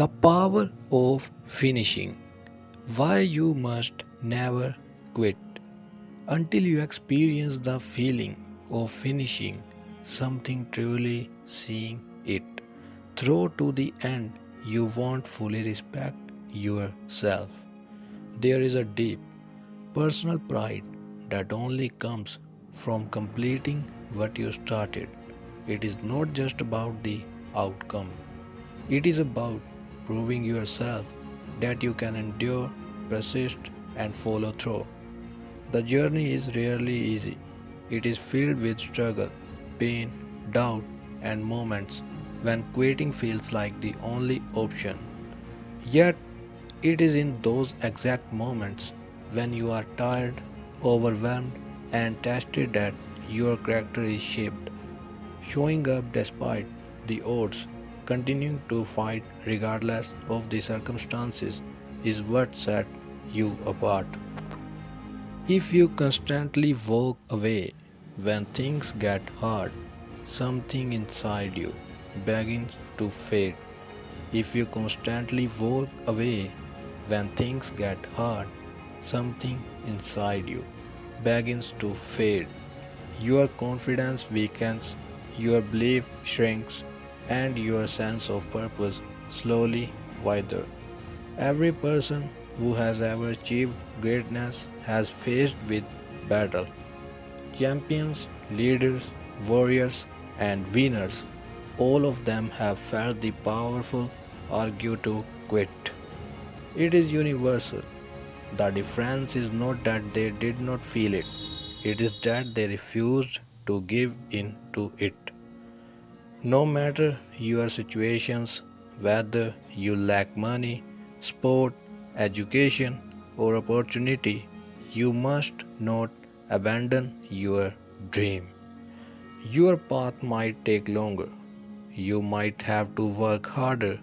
The power of finishing. Why you must never quit until you experience the feeling of finishing something, truly seeing it through to the end. You won't fully respect yourself. There is a deep personal pride that only comes from completing what you started. It is not just about the outcome, it is about proving yourself that you can endure, persist, and follow through. The journey is rarely easy. It is filled with struggle, pain, doubt, and moments when quitting feels like the only option. Yet, it is in those exact moments when you are tired, overwhelmed, and tested that your character is shaped. Showing up despite the odds, continuing to fight regardless of the circumstances, is what sets you apart. If you constantly walk away when things get hard, something inside you begins to fade. If you constantly walk away when things get hard, something inside you begins to fade. Your confidence weakens, your belief shrinks, and your sense of purpose slowly withers. Every person who has ever achieved greatness has faced with battle. Champions, leaders, warriors, and winners, all of them have felt the powerful urge to quit. It is universal. The difference is not that they did not feel it, it is that they refused to give in to it. No matter your situations, whether you lack money, sport, education, or opportunity, you must not abandon your dream. Your path might take longer. You might have to work harder,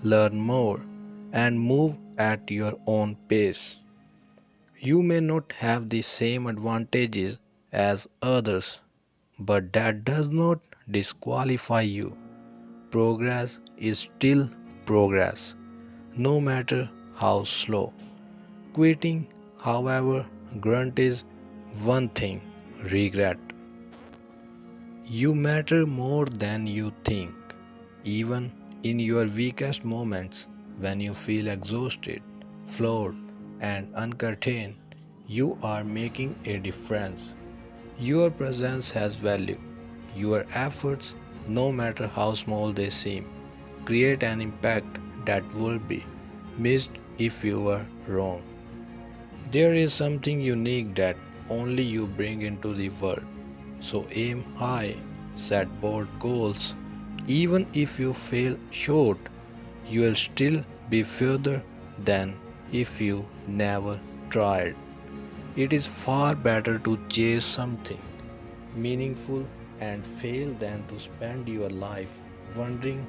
learn more, and move at your own pace. You may not have the same advantages as others, but that does not disqualify you. Progress is still progress, no matter how slow. Quitting, however, grunt is one thing: regret. You matter more than you think. Even in your weakest moments, when you feel exhausted, flawed, and uncertain, you are making a difference. Your presence has value. Your efforts, no matter how small they seem, create an impact that will be missed if you were wrong. There is something unique that only you bring into the world. So aim high, set bold goals. Even if you fail short, you will still be further than if you never tried. It is far better to chase something meaningful and fail than to spend your life wondering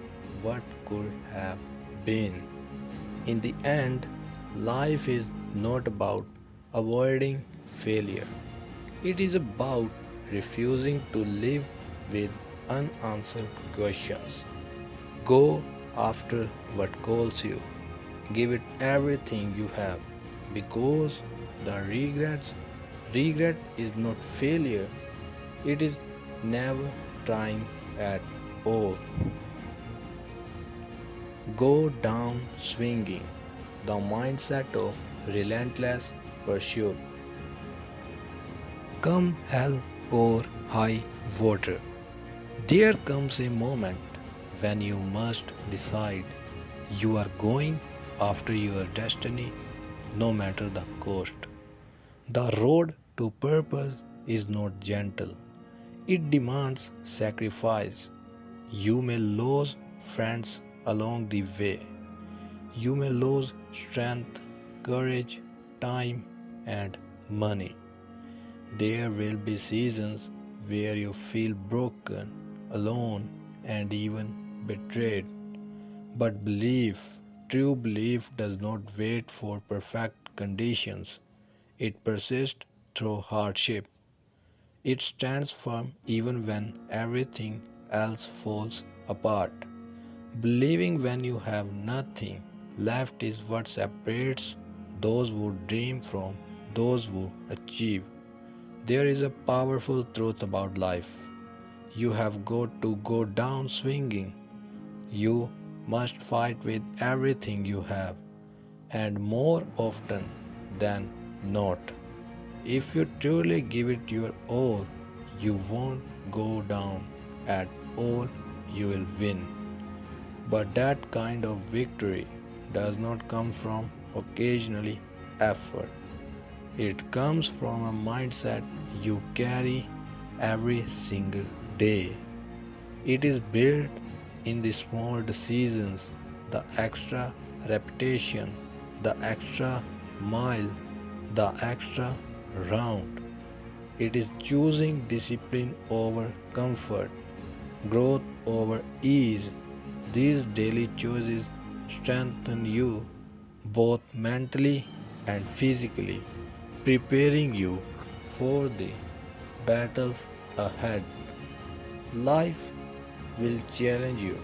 what could have been. In the end, life is not about avoiding failure. It is about refusing to live with unanswered questions. Go after what calls you. Give it everything you have because the regret is not failure. It is never trying at all. Go down swinging. The mindset of relentless pursuit. Come hell or high water. There comes a moment when you must decide you are going after your destiny no matter the cost. The road to purpose is not gentle, it demands sacrifice. You may lose friends along the way. You may lose strength, courage, time, and money. There will be seasons where you feel broken, alone, and even betrayed. But belief, true belief, does not wait for perfect conditions. It persists through hardship. It stands firm even when everything else falls apart. Believing when you have nothing left is what separates those who dream from those who achieve. There is a powerful truth about life. You have got to go down swinging. You must fight with everything you have, and more often than not. If you truly give it your all, you won't go down at all, you will win. But that kind of victory does not come from occasionally effort. It comes from a mindset you carry every single day. It is built in the small decisions, the extra repetition, the extra mile, the extra round. It is choosing discipline over comfort, growth over ease. These daily choices strengthen you both mentally and physically, preparing you for the battles ahead. Life will challenge you.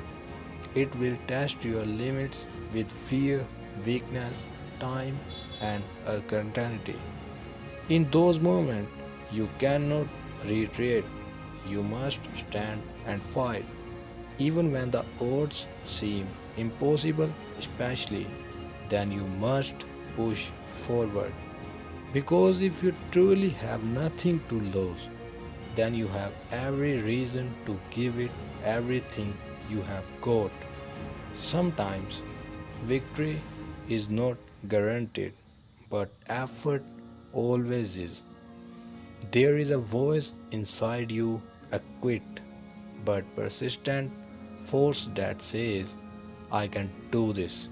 It will test your limits with fear, weakness, time, and uncertainty. In those moments, you cannot retreat. You must stand and fight, even when the odds seem impossible, especially then you must push forward. Because if you truly have nothing to lose, then you have every reason to give it everything you have got. Sometimes victory is not guaranteed, but effort always is. There is a voice inside you, a quiet but persistent force that says, I can do this.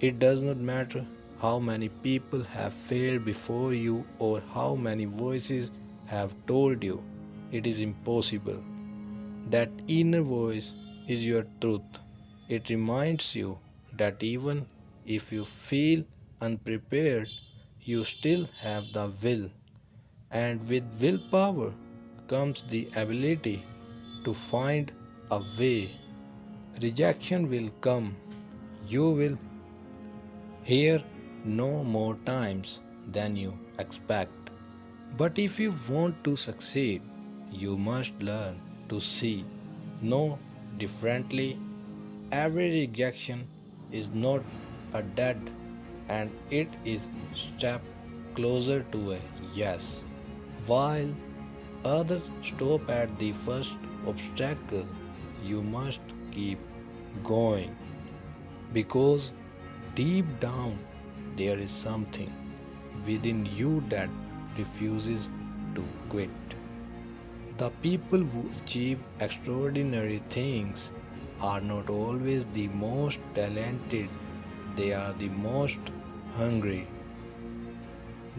It does not matter how many people have failed before you or how many voices have told you it is impossible. That inner voice is your truth. It reminds you that even if you feel unprepared, you still have the will. And with willpower comes the ability to find a way. Rejection will come. You will hear no more times than you expect. But if you want to succeed, you must learn to see, no differently. Every rejection is not a dead and it is step closer to a yes. While others stop at the first obstacle, you must keep going because deep down there is something within you that refuses to quit. The people who achieve extraordinary things are not always the most talented, they are the most hungry.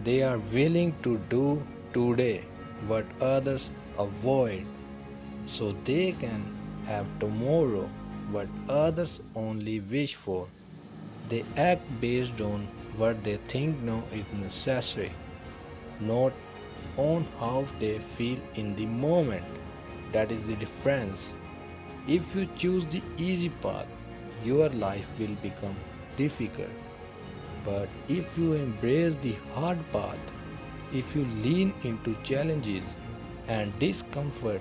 They are willing to do today what others avoid so they can have tomorrow what others only wish for. They act based on what they think now is necessary, not on how they feel in the moment. That is the difference. If you choose the easy path, your life will become difficult. But if you embrace the hard path, if you lean into challenges and discomfort,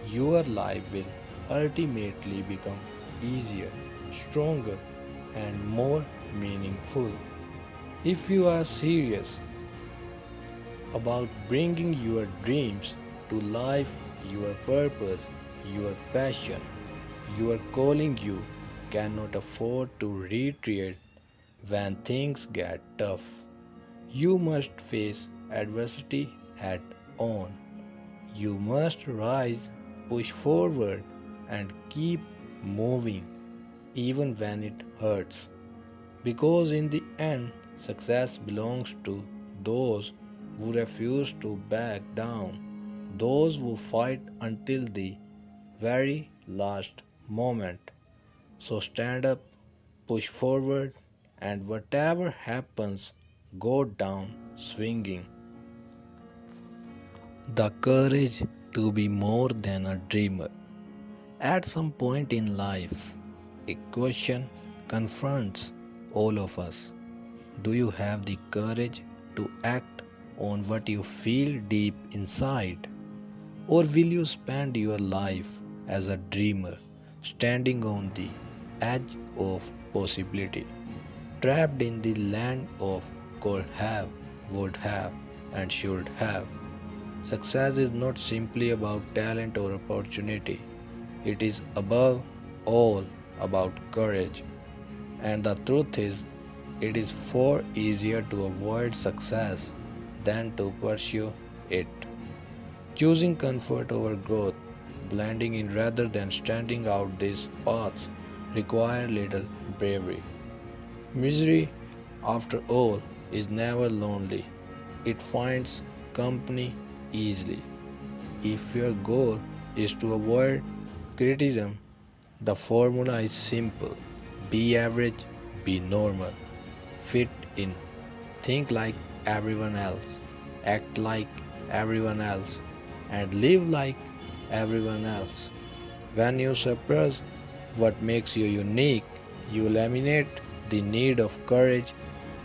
your life will ultimately become easier, stronger, and more meaningful. If you are serious about bringing your dreams to life, your purpose, your passion, your calling, you cannot afford to retreat when things get tough. You must face adversity head on. You must rise, push forward, and keep moving even when it hurts. Because in the end, success belongs to those who refuse to back down, those who fight until the very last moment. So stand up, push forward, and whatever happens, go down swinging. The courage to be more than a dreamer. At some point in life, a question confronts all of us. Do you have the courage to act on what you feel deep inside? Or will you spend your life as a dreamer, standing on the edge of possibility, trapped in the land of could have, would have, and should have? Success is not simply about talent or opportunity, it is above all about courage. And the truth is, it is far easier to avoid success than to pursue it. Choosing comfort over growth, blending in rather than standing out these paths require little bravery. Misery, after all, is never lonely. It finds company easily. If your goal is to avoid criticism, the formula is simple: be average, be normal, fit in, think like everyone else, act like everyone else, and live like everyone else. When you suppress what makes you unique, you eliminate the need of courage,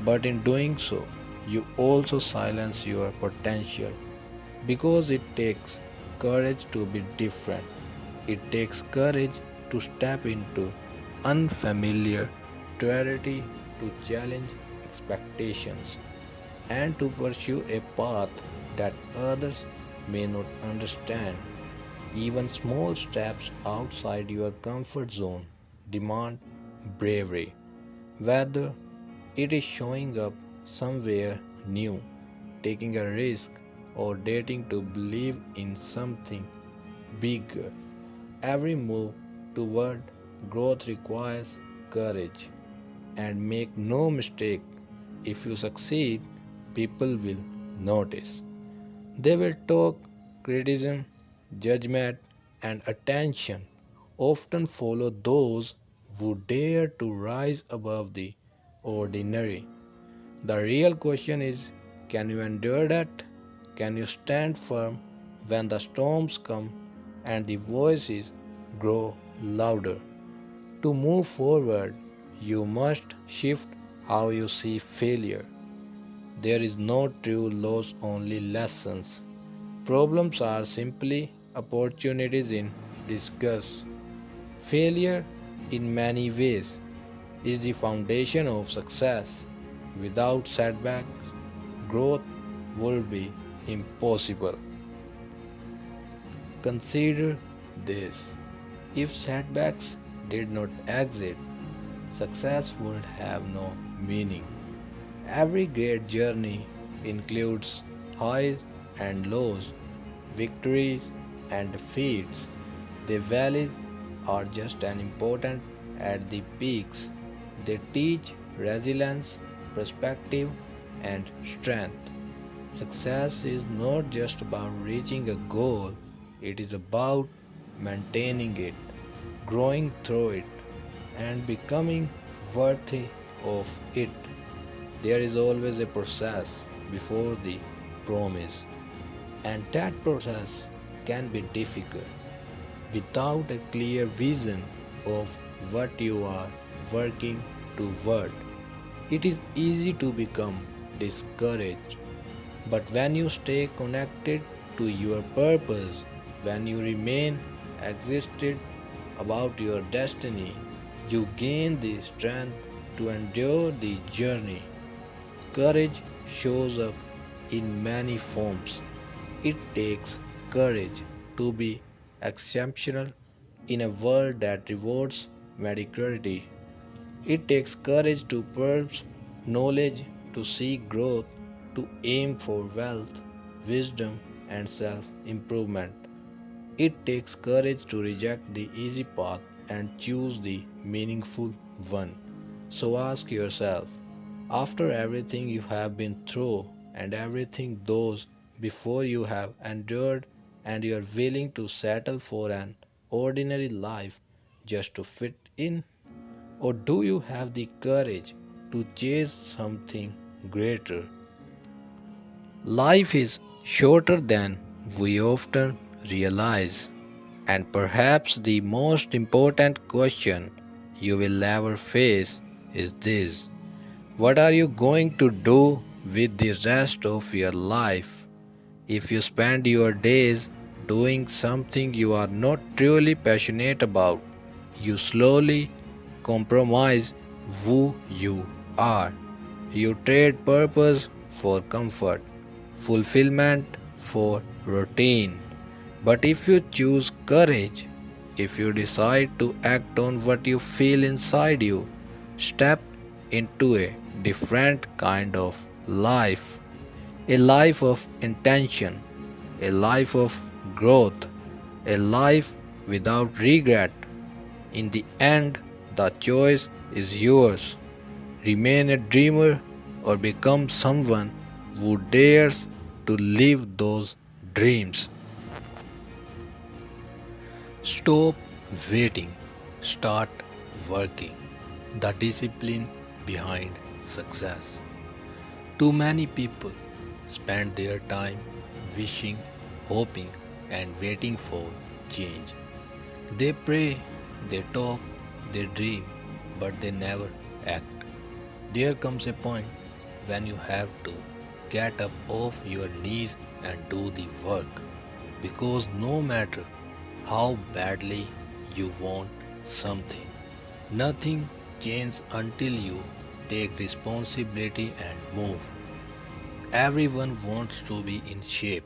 but in doing so, you also silence your potential. Because it takes courage to be different. It takes courage to step into unfamiliar territory, to challenge expectations, and to pursue a path that others may not understand. Even small steps outside your comfort zone demand bravery, whether it is showing up somewhere new, taking a risk, or dating to believe in something bigger. Every move toward growth requires courage. And make no mistake, if you succeed, people will notice. They will talk, criticism, judgment, and attention often follow those who dare to rise above the ordinary. The real question is, can you endure that? Can you stand firm when the storms come and the voices grow louder? To move forward, you must shift how you see failure. There is no true loss, only lessons. Problems are simply opportunities in disguise. Failure, in many ways, is the foundation of success. Without setbacks, growth would be impossible. Consider this: if setbacks did not exist, success would have no meaning. Every great journey includes highs and lows, victories and defeats. The valleys are just as important as the peaks. They teach resilience, perspective, and strength. Success is not just about reaching a goal, it is about maintaining it, growing through it, and becoming worthy of it. There is always a process before the promise, and that process can be difficult. Without a clear vision of what you are working toward, it is easy to become discouraged. But when you stay connected to your purpose, when you remain existed about your destiny, you gain the strength to endure the journey. Courage shows up in many forms. It takes courage to be exceptional in a world that rewards mediocrity. It takes courage to pursue knowledge, to seek growth, to aim for wealth, wisdom, and self improvement. It takes courage to reject the easy path and choose the meaningful one. So ask yourself, after everything you have been through and everything those before you have endured, and you are willing to settle for an ordinary life just to fit in? Or do you have the courage to chase something greater? Life is shorter than we often realize, and perhaps the most important question you will never face is this: what are you going to do with the rest of your life? If you spend your days doing something you are not truly passionate about, you slowly compromise who you are. You trade purpose for comfort, fulfillment for routine. But if you choose courage, if you decide to act on what you feel inside you, step into a different kind of life. A life of intention, a life of growth, a life without regret. In the end, the choice is yours. Remain a dreamer or become someone who dares to live those dreams. Stop waiting, start working. The discipline behind success. Too many people spend their time wishing, hoping, and waiting for change. They pray, they talk, they dream, but they never act. There comes a point when you have to get up off your knees and do the work. Because no matter how badly you want something, nothing changes until you take responsibility and move. Everyone wants to be in shape,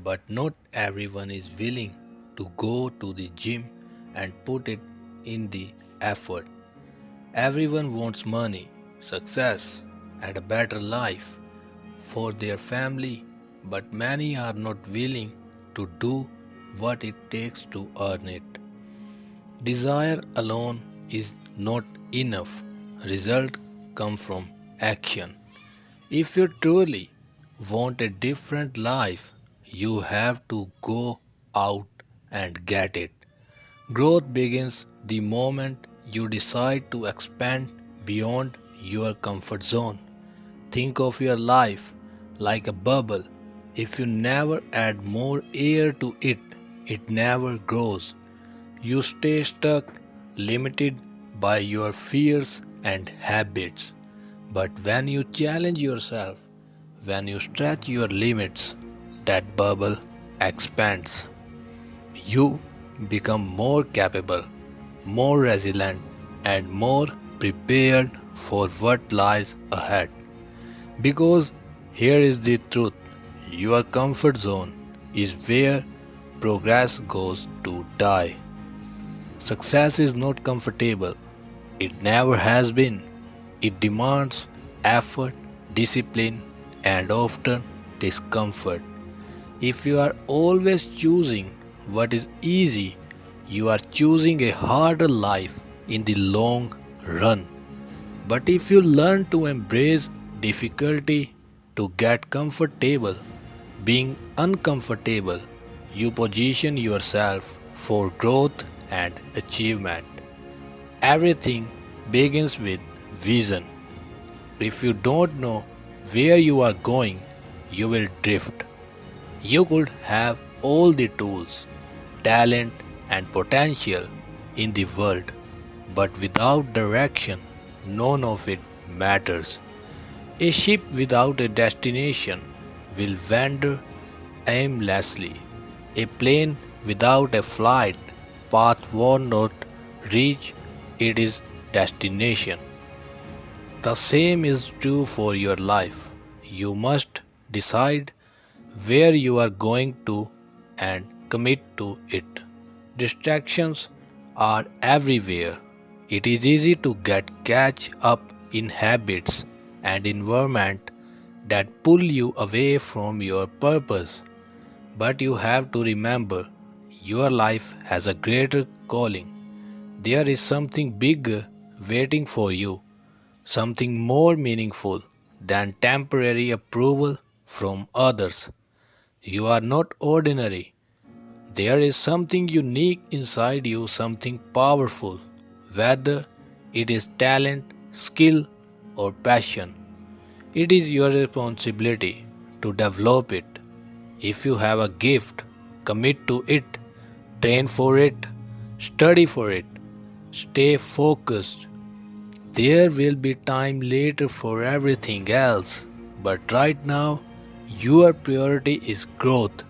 but not everyone is willing to go to the gym and put it in the effort. Everyone wants money, success, and a better life for their family, but many are not willing to do what it takes to earn it. Desire alone is not enough. Results come from action. If you truly want a different life, you have to go out and get it. Growth begins the moment you decide to expand beyond your comfort zone. Think of your life like a bubble. If you never add more air to it, it never grows. You stay stuck, limited by your fears and habits. But when you challenge yourself, when you stretch your limits, that bubble expands. You become more capable, more resilient, and more prepared for what lies ahead. Because here is the truth: your comfort zone is where progress goes to die. Success is not comfortable. It never has been. It demands effort, discipline, and often discomfort. If you are always choosing what is easy, you are choosing a harder life in the long run. But if you learn to embrace difficulty, to get comfortable being uncomfortable, you position yourself for growth and achievement. Everything begins with vision. If you don't know where you are going, you will drift. You could have all the tools, talent, and potential in the world, but without direction, none of it matters. A ship without a destination will wander aimlessly. A plane without a flight path will not reach its destination. The same is true for your life. You must decide where you are going to and commit to it. Distractions are everywhere. It is easy to get catch up in habits and environment that pull you away from your purpose. But you have to remember, your life has a greater calling. There is something bigger waiting for you, something more meaningful than temporary approval from others. You are not ordinary. There is something unique inside you, something powerful, whether it is talent, skill, or passion. It is your responsibility to develop it. If you have a gift, commit to it, train for it, study for it, Stay focused. There will be time later for everything else, but right now, your priority is growth,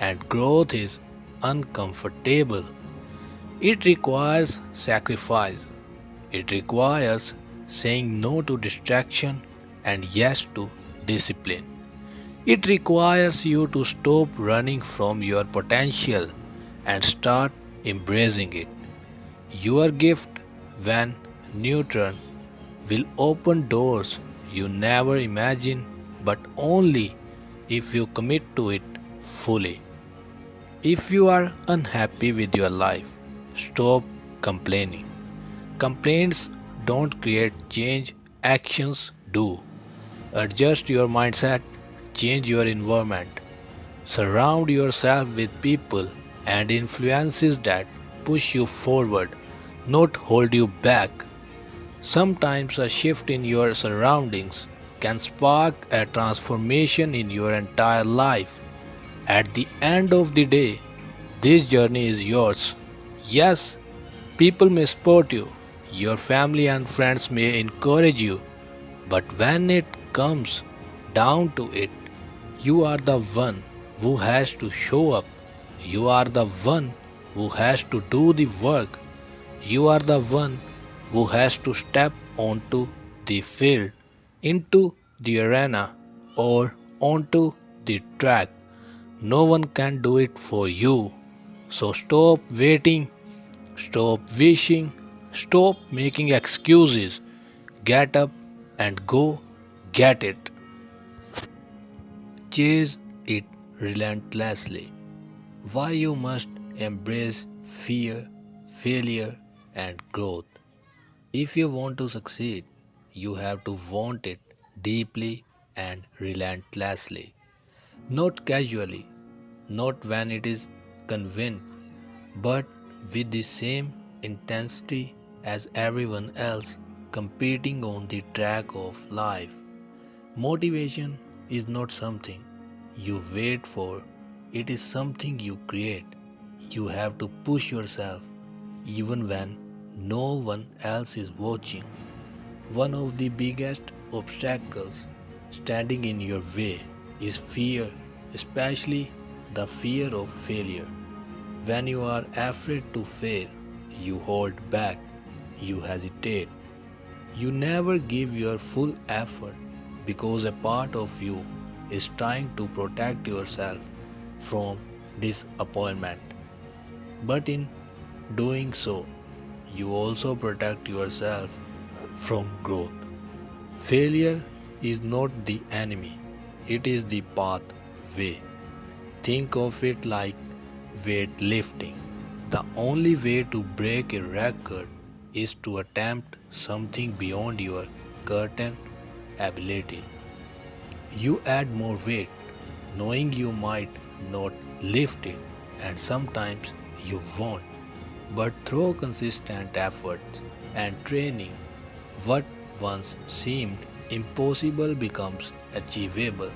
and growth is uncomfortable. It requires sacrifice. It requires saying no to distraction and yes to discipline. It requires you to stop running from your potential and start embracing it. Your gift, when nurtured, will open doors you never imagined, but only if you commit to it fully. If you are unhappy with your life, stop complaining. Complaints don't create change, actions do. Adjust your mindset, change your environment. Surround yourself with people and influences that push you forward, not hold you back. Sometimes a shift in your surroundings can spark a transformation in your entire life. At the end of the day, this journey is yours. Yes, people may support you, your family and friends may encourage you, but when it comes down to it, you are the one who has to show up. You are the one who has to do the work. You are the one who has to step onto the field, into the arena, or onto the track. No one can do it for you. So stop waiting, stop wishing, stop making excuses. Get up and go get it. Chase it relentlessly. Why you must embrace fear, failure, and growth. If you want to succeed, you have to want it deeply and relentlessly. Not casually, not when it is convenient, but with the same intensity as everyone else competing on the track of life. Motivation is not something you wait for, it is something you create. You have to push yourself even when no one else is watching. One of the biggest obstacles standing in your way is fear, especially the fear of failure. When you are afraid to fail, you hold back, you hesitate, you never give your full effort because a part of you is trying to protect yourself from disappointment. But in doing so, you also protect yourself from growth. Failure is not the enemy, it is the pathway. Think of it like weightlifting. The only way to break a record is to attempt something beyond your current ability. You add more weight, knowing you might not lift it, and sometimes you won't. But through consistent effort and training, what once seemed impossible becomes achievable.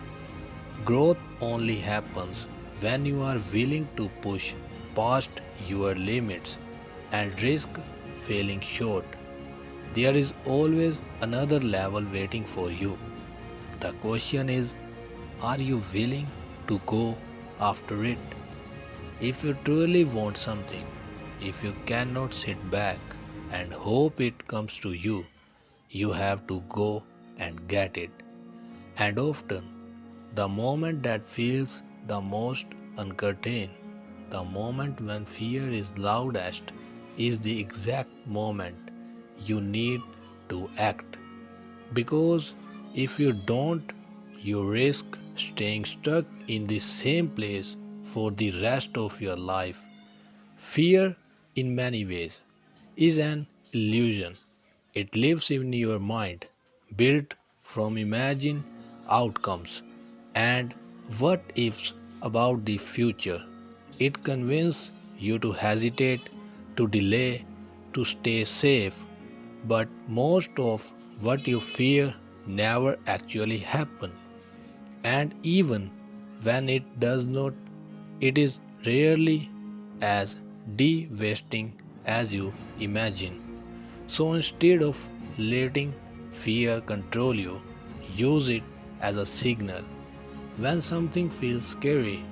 Growth only happens when you are willing to push past your limits and risk failing short. There is always another level waiting for you. The question is, are you willing to go after it? If you truly want something, if you cannot sit back and hope it comes to you, you have to go and get it. And often, the moment that feels the most uncertain, the moment when fear is loudest, is the exact moment you need to act. Because if you don't, you risk staying stuck in the same place for the rest of your life. Fear, in many ways, is an illusion. It lives in your mind, built from imagined outcomes and what ifs about the future. It convinces you to hesitate, to delay, to stay safe, but most of what you fear never actually happen. And even when it does not, it is rarely as devastating as you imagine. So instead of letting fear control you, use it as a signal. When something feels scary,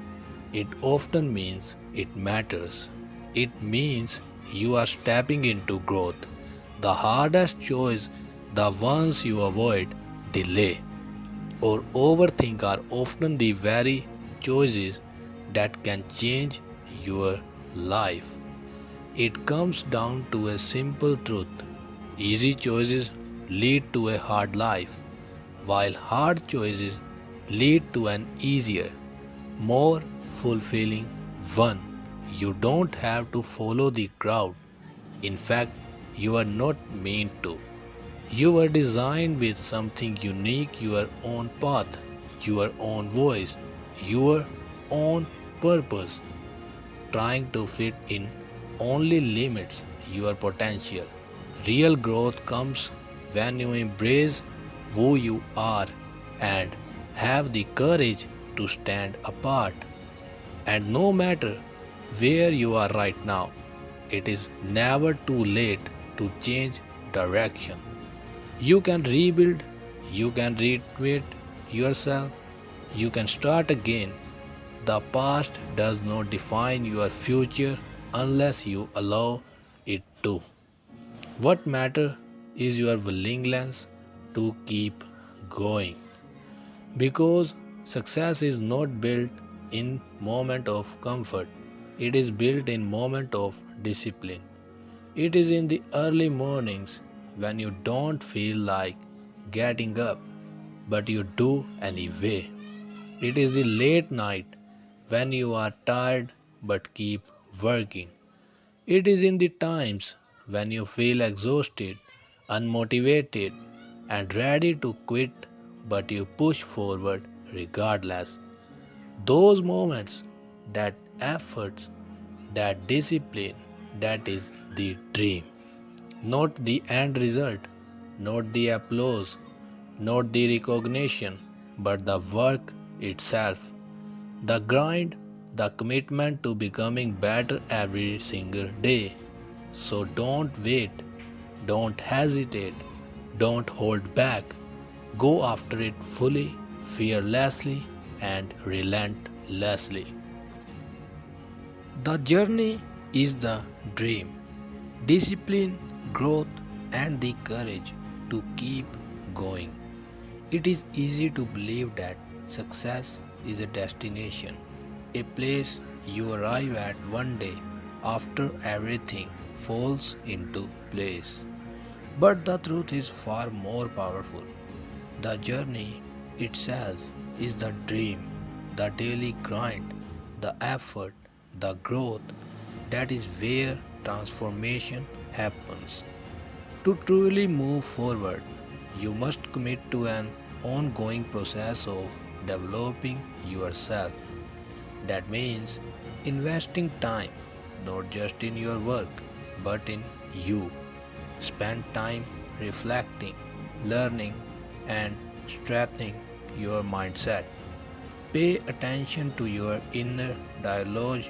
it often means it matters. It means you are stepping into growth. The hardest choice, the ones you avoid, delay, or overthink, are often the very choices that can change your life. It comes down to a simple truth: easy choices lead to a hard life, while hard choices lead to an easier, more fulfilling one. You don't have to follow the crowd. In fact, you are not meant to. You were designed with something unique: your own path, your own voice, your own purpose. Trying to fit in only limits your potential. Real growth comes when you embrace who you are and have the courage to stand apart. And no matter where you are right now, it is never too late to change direction. You can rebuild, you can retweet yourself, you can start again. The past does not define your future unless you allow it to. What matters is your willingness to keep going. Because success is not built in moment of comfort, it is built in moment of discipline. It is in the early mornings when you don't feel like getting up, but you do anyway. It is the late night when you are tired but keep working. It is in the times when you feel exhausted, unmotivated, and ready to quit, but you push forward regardless. Those moments, that efforts, that discipline, that is the dream. Not the end result, not the applause, not the recognition, but the work itself. The grind, the commitment to becoming better every single day. So don't wait, don't hesitate, don't hold back. Go after it fully, fearlessly, and relentlessly. The journey is the dream. Discipline, growth, and the courage to keep going. It is easy to believe that success is a destination, a place you arrive at one day after everything falls into place. But the truth is far more powerful. The journey itself is the dream, the daily grind, the effort, the growth. That is where transformation happens. To truly move forward, you must commit to an ongoing process of developing yourself. That means investing time, not just in your work, but in you. Spend time reflecting, learning, and strengthening your mindset. Pay attention to your inner dialogue,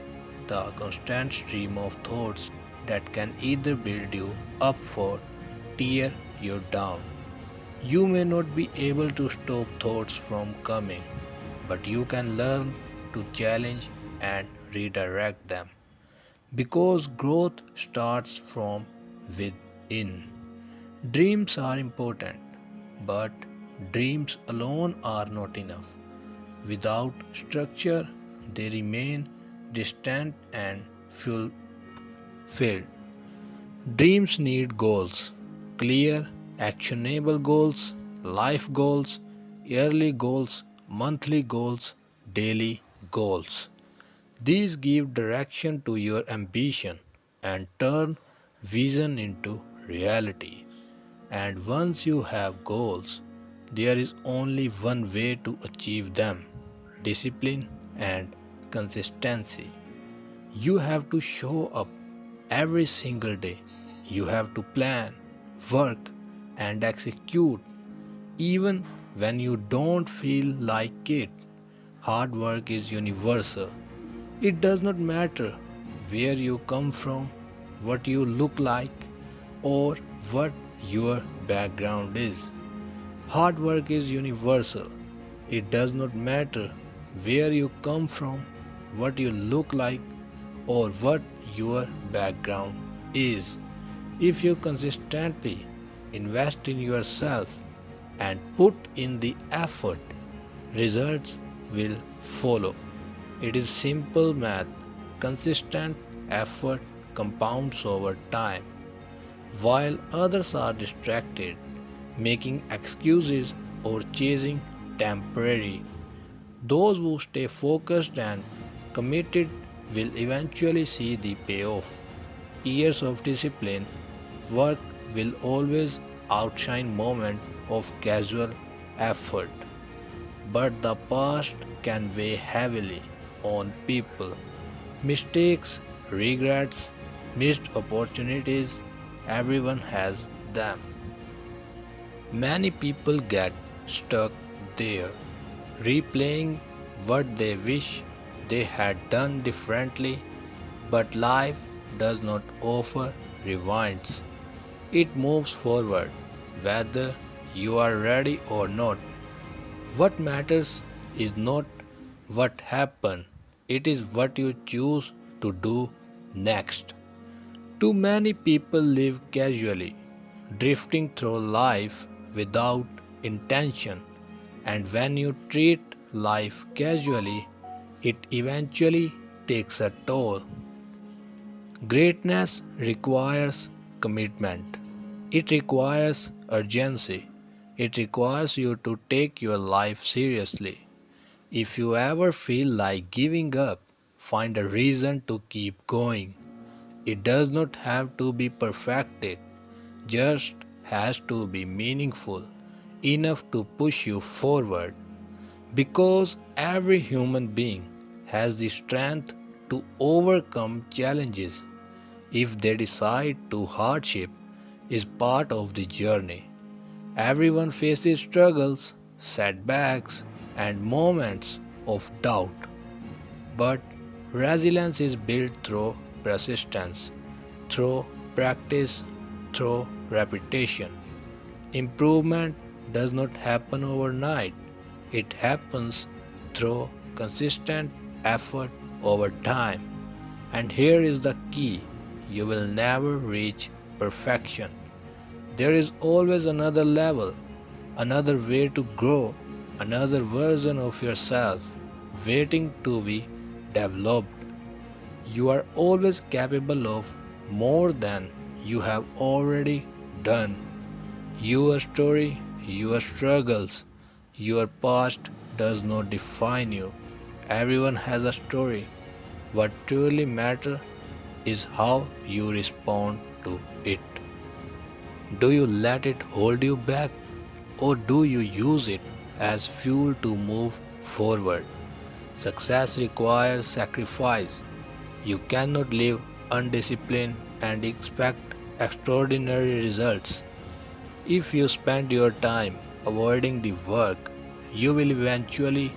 the constant stream of thoughts that can either build you up or tear you down. You may not be able to stop thoughts from coming, but you can learn to challenge and redirect them. Because growth starts from within. Dreams are important, but dreams alone are not enough. Without structure, they remain distant and fulfilled. Dreams need goals, clear, actionable goals, life goals, yearly goals, monthly goals, daily goals. These give direction to your ambition and turn vision into reality. And once you have goals, there is only one way to achieve them: discipline and consistency. You have to show up every single day. You have to plan, work, and execute even when you don't feel like it. Hard work is universal. It does not matter where you come from, what you look like, or what your background is. Hard work is universal. It does not matter where you come from, what you look like, or what your background is. If you consistently invest in yourself and put in the effort, results will follow. It is simple math. Consistent effort compounds over time. While others are distracted, making excuses or chasing temporary, those who stay focused and committed will eventually see the payoff. Years of discipline work will always outshine moments of casual effort, but the past can weigh heavily on people. Mistakes, regrets, missed opportunities, everyone has them. Many people get stuck there, replaying what they wish they had done differently, but life does not offer rewinds. It moves forward, whether you are ready or not. What matters is not what happened, it is what you choose to do next. Too many people live casually, drifting through life without intention, and when you treat life casually, it eventually takes a toll. Greatness requires commitment. It requires urgency. It requires you to take your life seriously. If you ever feel like giving up, find a reason to keep going. It does not have to be perfected, just has to be meaningful, enough to push you forward. Because every human being has the strength to overcome challenges if they decide to. Hardship is part of the journey. Everyone faces struggles, setbacks, and moments of doubt. But resilience is built through persistence, through practice, through repetition. Improvement does not happen overnight, it happens through consistent effort over time. And here is the key: you will never reach perfection. There is always another level, another way to grow, another version of yourself waiting to be developed. You are always capable of more than you have already done. Your story, your struggles, your past does not define you. Everyone has a story. What truly matters is how you respond to it. Do you let it hold you back, or do you use it as fuel to move forward? Success requires sacrifice. You cannot live undisciplined and expect extraordinary results. If you spend your time avoiding the work, you will eventually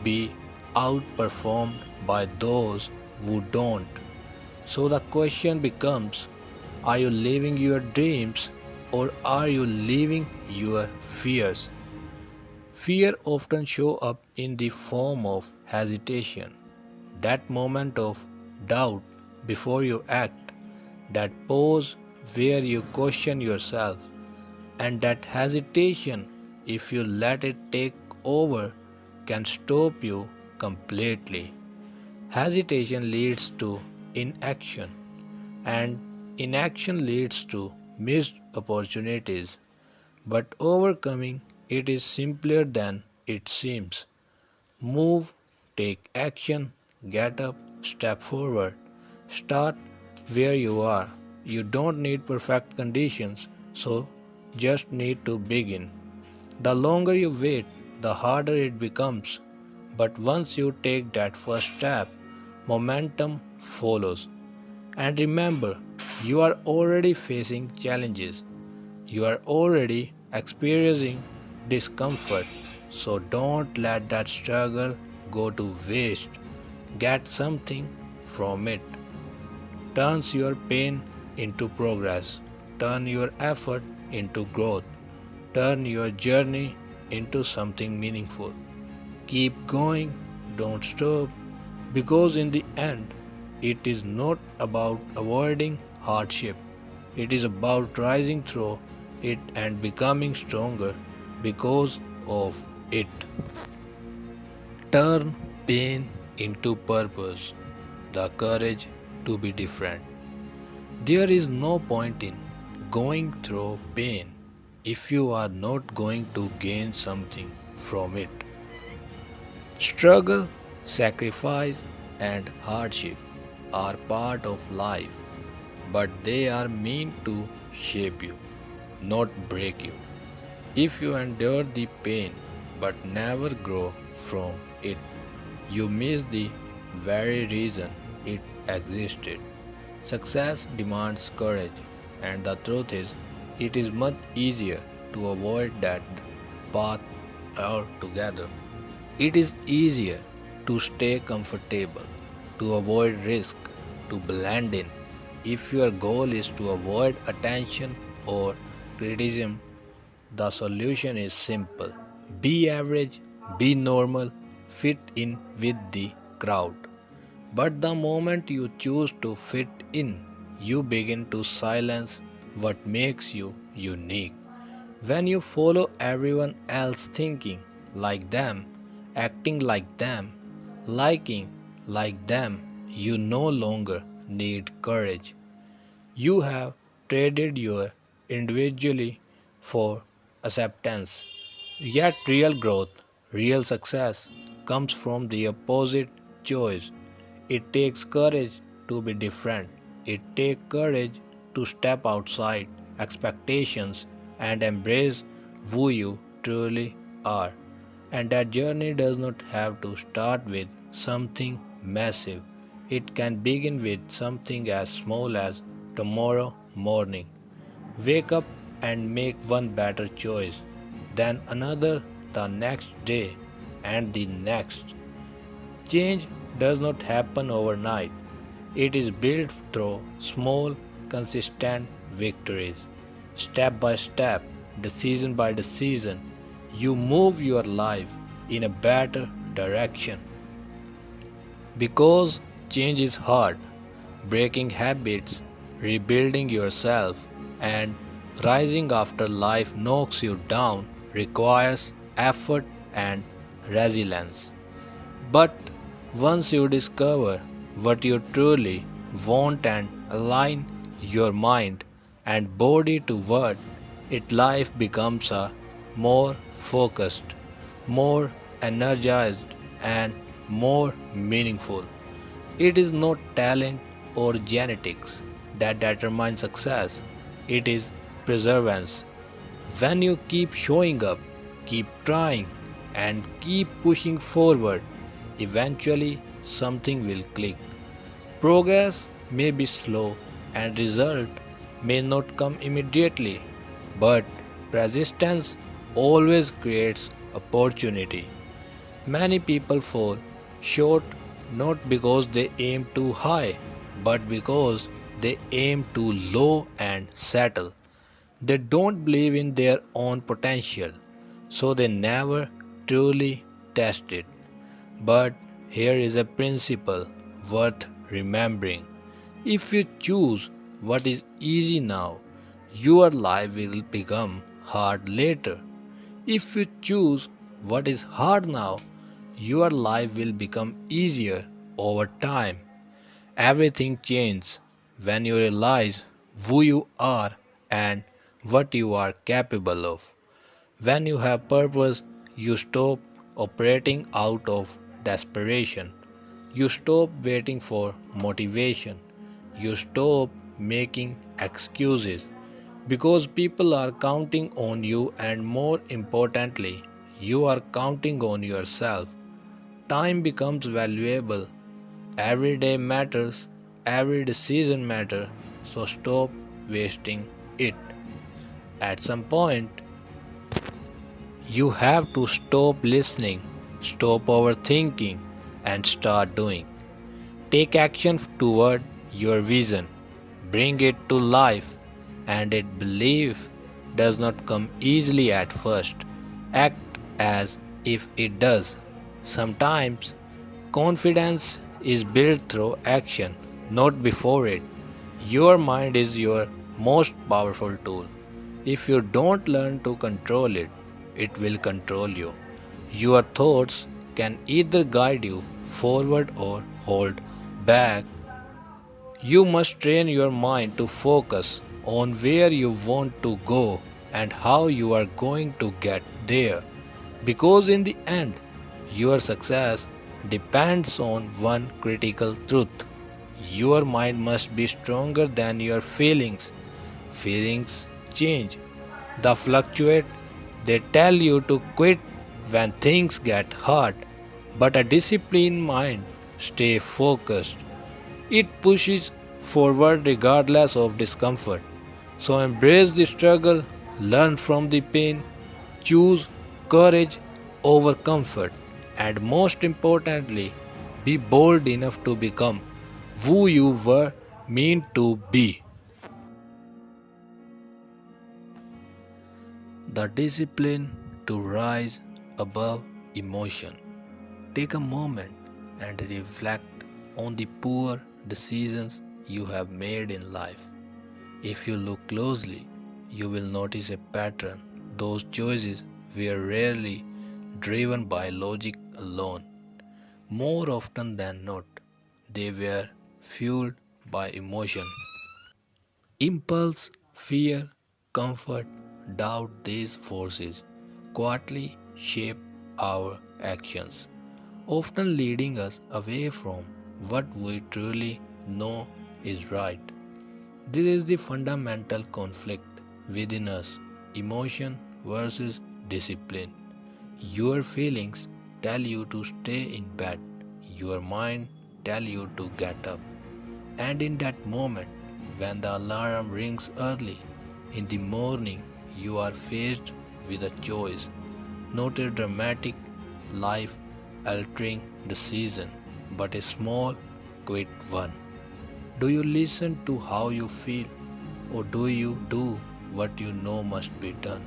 be outperformed by those who don't. So the question becomes, are you living your dreams or are you living your fears? Fear often shows up in the form of hesitation, that moment of doubt before you act, that pause where you question yourself, and that hesitation, if you let it take over, can stop you completely. Hesitation leads to inaction, and inaction leads to missed opportunities. But overcoming it is simpler than it seems. Move, take action, get up, step forward. Start where you are. You don't need perfect conditions, so just need to begin. The longer you wait, the harder it becomes. But once you take that first step, momentum follows. And remember, you are already facing challenges. You are already experiencing discomfort. So don't let that struggle go to waste. Get something from it. Turns your pain into progress. turn your effort into growth. Turn your journey into something meaningful. Keep going, don't stop, because in the end, it is not about avoiding hardship. It is about rising through it and becoming stronger because of it. Turn pain into purpose, the courage to be different. There is no point in going through pain if you are not going to gain something from it. Struggle, sacrifice, and hardship are part of life, but they are meant to shape you, not break you. If you endure the pain but never grow from it, you miss the very reason it existed. Success demands courage, and the truth is, it is much easier to avoid that path altogether. It is easier to stay comfortable, to avoid risk, to blend in. If your goal is to avoid attention or criticism, the solution is simple. Be average, be normal, fit in with the crowd. But the moment you choose to fit in, you begin to silence what makes you unique. When you follow everyone else thinking like them, acting like them, liking like them, you no longer need courage. You have traded your individuality for acceptance. Yet real growth, real success comes from the opposite choice. It takes courage to be different. It takes courage to step outside expectations and embrace who you truly are. And that journey does not have to start with something massive. It can begin with something as small as tomorrow morning. Wake up and make one better choice, then another the next day, and the next. Change does not happen overnight. It is built through small, consistent victories. Step by step, decision by decision, you move your life in a better direction. Because change is hard, breaking habits, rebuilding yourself, and rising after life knocks you down requires effort and resilience. But once you discover what you truly want and align your mind and body toward it, life becomes a more focused, more energized, and more meaningful. It is not talent or genetics that determine success, it is perseverance. When you keep showing up, keep trying, and keep pushing forward, eventually something will click. Progress may be slow and result may not come immediately, but persistence always creates opportunity. Many people fall short not because they aim too high, but because they aim too low and settle. They don't believe in their own potential, so they never truly test it. But here is a principle worth remembering. If you choose what is easy now, your life will become hard later. If you choose what is hard now, your life will become easier over time. Everything changes when you realize who you are and what you are capable of. When you have purpose, you stop operating out of desperation. You stop waiting for motivation. You stop making excuses because people are counting on you, and more importantly, you are counting on yourself. Time becomes valuable. Every day matters. Every decision matters. So stop wasting it. At some point, you have to stop listening, stop overthinking, and start doing. Take action toward your vision. Bring it to life. and its belief does not come easily at first. Act as if it does. Sometimes confidence is built through action, not before it. Your mind is your most powerful tool. If you don't learn to control it, it will control you. Your thoughts can either guide you forward or hold back. You must train your mind to focus on where you want to go and how you are going to get there. Because in the end, your success depends on one critical truth. Your mind must be stronger than your feelings. Feelings change, they fluctuate, they tell you to quit when things get hard, but a disciplined mind stays focused. It pushes forward regardless of discomfort. So embrace the struggle, learn from the pain, choose courage over comfort, and most importantly, be bold enough to become who you were meant to be. The discipline to rise above emotion. Take a moment and reflect on the poor decisions you have made in life. If you look closely, you will notice a pattern. Those choices were rarely driven by logic alone. More often than not, they were fueled by emotion. Impulse, fear, comfort, doubt, these forces quietly shape our actions, often leading us away from what we truly know is right. This is the fundamental conflict within us, emotion versus discipline. Your feelings tell you to stay in bed, your mind tell you to get up. And in that moment, when the alarm rings early in the morning, you are faced with a choice, not a dramatic, life altering decision, but a small, quick one. Do you listen to how you feel, or do you do what you know must be done?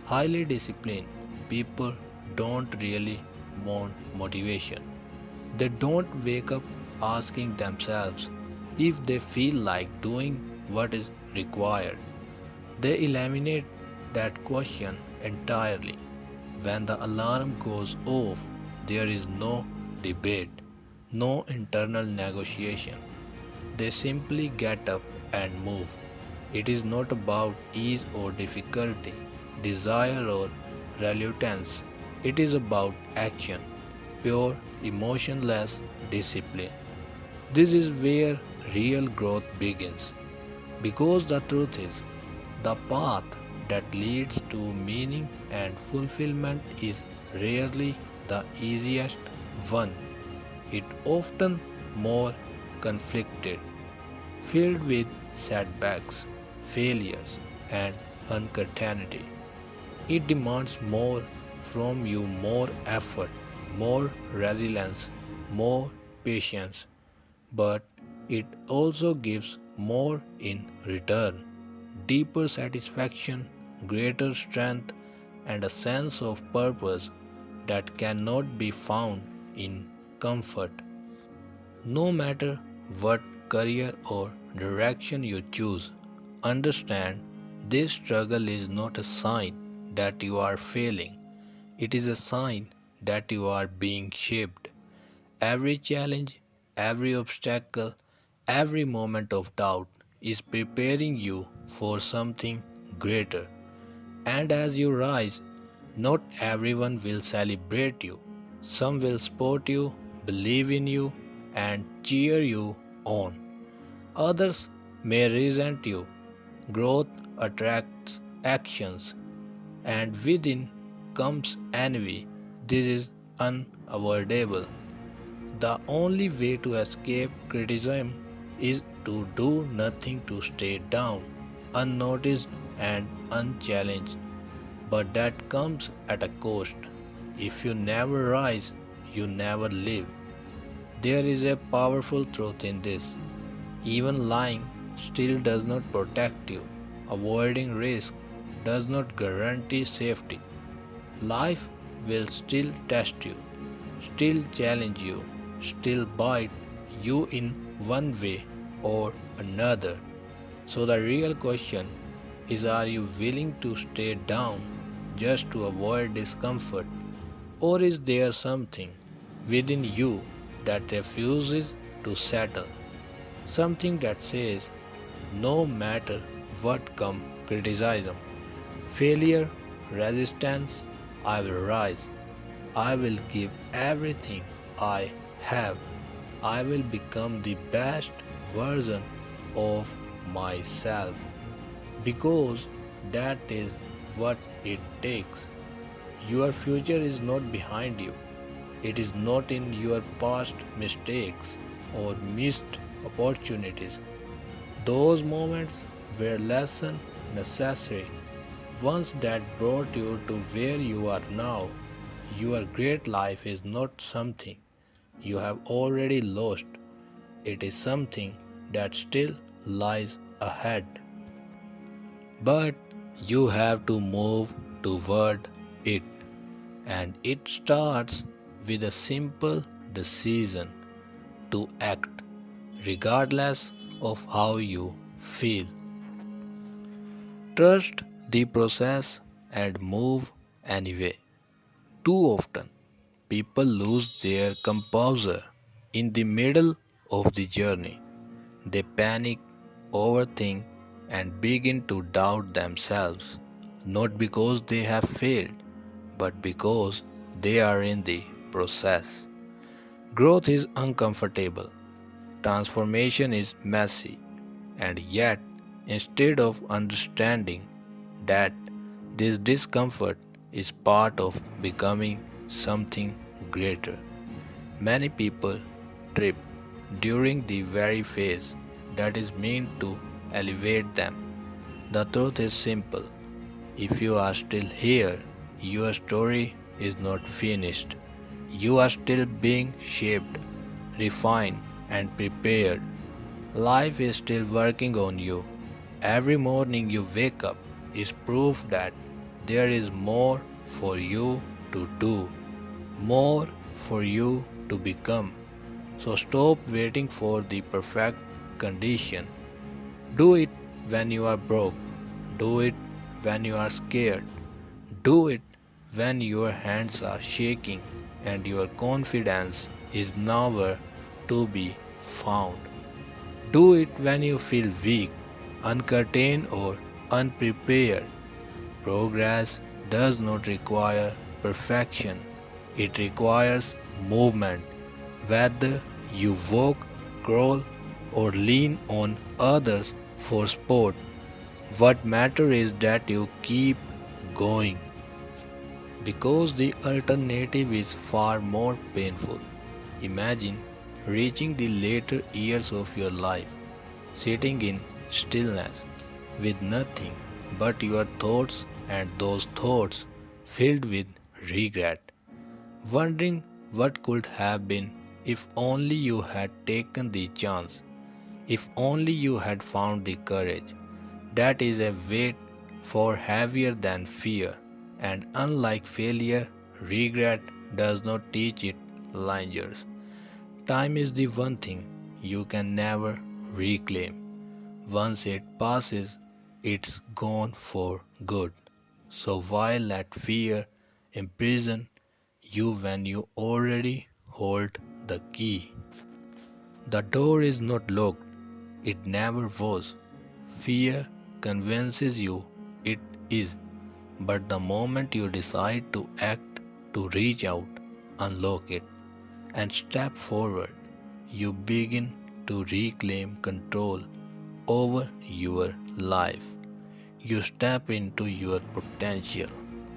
Highly disciplined people don't really want motivation. They don't wake up asking themselves if they feel like doing what is required. They eliminate that question entirely. When the alarm goes off, there is no debate, no internal negotiation. They simply get up and move. It is not about ease or difficulty, desire or reluctance. It is about action, pure, emotionless discipline. This is where real growth begins. Because the truth is, the path that leads to meaning and fulfillment is rarely the easiest one. It often more conflicted, filled with setbacks, failures, and uncertainty. It demands more from you, more effort, more resilience, more patience, but it also gives more in return: deeper satisfaction, greater strength, and a sense of purpose that cannot be found in comfort. No matter what career or direction you choose, understand this struggle is not a sign that you are failing. It is a sign that you are being shaped. Every challenge, every obstacle, every moment of doubt is preparing you for something greater. And as you rise, not everyone will celebrate you. Some will support you, believe in you, and cheer you on. Others may resent you. Growth attracts actions, and within comes envy. This is unavoidable. The only way to escape criticism is to do nothing, to stay down, unnoticed and unchallenged. But that comes at a cost. If you never rise, you never live. There is a powerful truth in this. Even lying still does not protect you. Avoiding risk does not guarantee safety. Life will still test you, still challenge you, still bite you in one way or another. So the real question is, are you willing to stay down just to avoid discomfort? Or is there something within you that refuses to settle? Something that says, no matter what come criticism, failure, resistance, I will rise. I will give everything I have. I will become the best version of myself because that is what it takes. Your future is not behind you. It is not in your past mistakes or missed opportunities. Those moments were lessons necessary, ones that brought you to where you are now. Your great life is not something you have already lost. It is something that still lies ahead. But you have to move toward it. And it starts with a simple decision to act, regardless of how you feel. Trust the process and move anyway. Too often, people lose their composure in the middle of the journey. They panic, overthink, and begin to doubt themselves, not because they have failed, but because they are in the process. Growth is uncomfortable, transformation is messy, and yet, instead of understanding that this discomfort is part of becoming something greater, many people trip during the very phase that is meant to elevate them. The truth is simple. If you are still here, your story is not finished. You are still being shaped, refined, and prepared. Life is still working on you. Every morning you wake up is proof that there is more for you to do, more for you to become. So stop waiting for the perfect condition. Do it when you are broke. Do it when you are scared. Do it when your hands are shaking and your confidence is nowhere to be found. Do it when you feel weak, uncertain, or unprepared. Progress does not require perfection, it requires movement. Whether you walk, crawl, or lean on others for support, what matters is that you keep going. Because the alternative is far more painful. Imagine reaching the later years of your life, sitting in stillness with nothing but your thoughts and those thoughts filled with regret, wondering what could have been if only you had taken the chance, if only you had found the courage. That is a weight far heavier than fear, and unlike failure, regret does not teach it lingers. Time is the one thing you can never reclaim. Once it passes, it's gone for good. So why let fear imprison you when you already hold the key? The door is not locked, it never was. Fear convinces you it is, but the moment you decide to act, to reach out, unlock it, and step forward, you begin to reclaim control over your life. You step into your potential,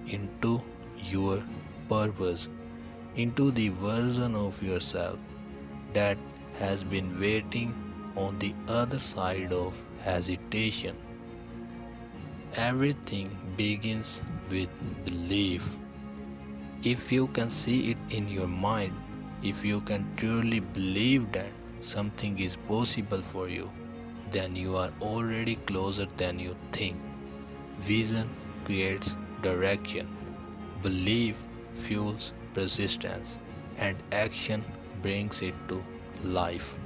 into your purpose, into the version of yourself that has been waiting on the other side of hesitation. Everything begins with belief. If you can see it in your mind, if you can truly believe that something is possible for you, then you are already closer than you think. Vision creates direction, belief fuels persistence, and action brings it to life.